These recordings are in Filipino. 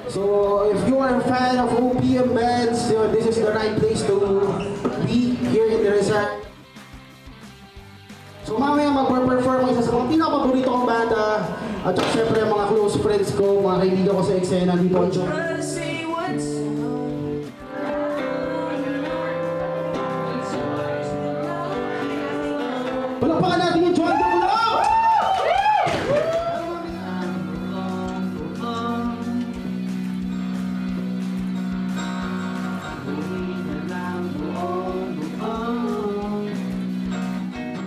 So if you are a fan of OPM bands, this is the right place to be here in the Rizal. So mamaya mag-perform isa sa mga pinaka-paborito kong banda at saka syempre mga close friends ko, mga kaibigan ko sa eksena dito ang John. Palakpakan natin yung John Dulo!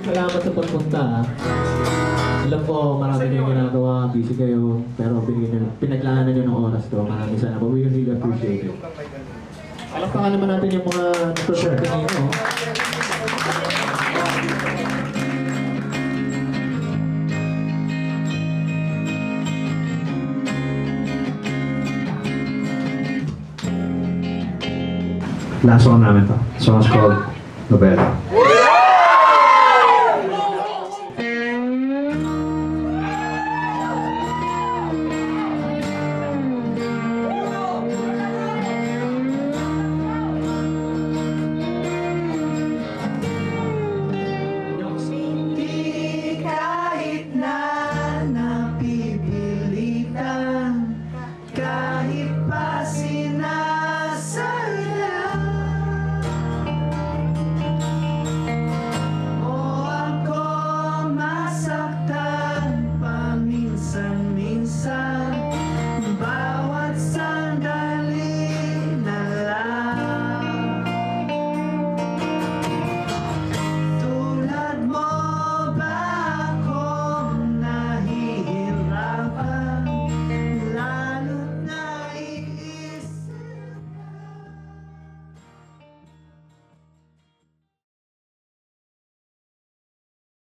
Salamat sa pagpunta. Alam ko, marami kayong ginagawa, busy kayo, pero pinaglaanan nyo ng oras ko. Maraming sana. But we really appreciate it. Palakpakan naman natin yung mga nag-perform kanino. Last song namin to. The song is called Novela.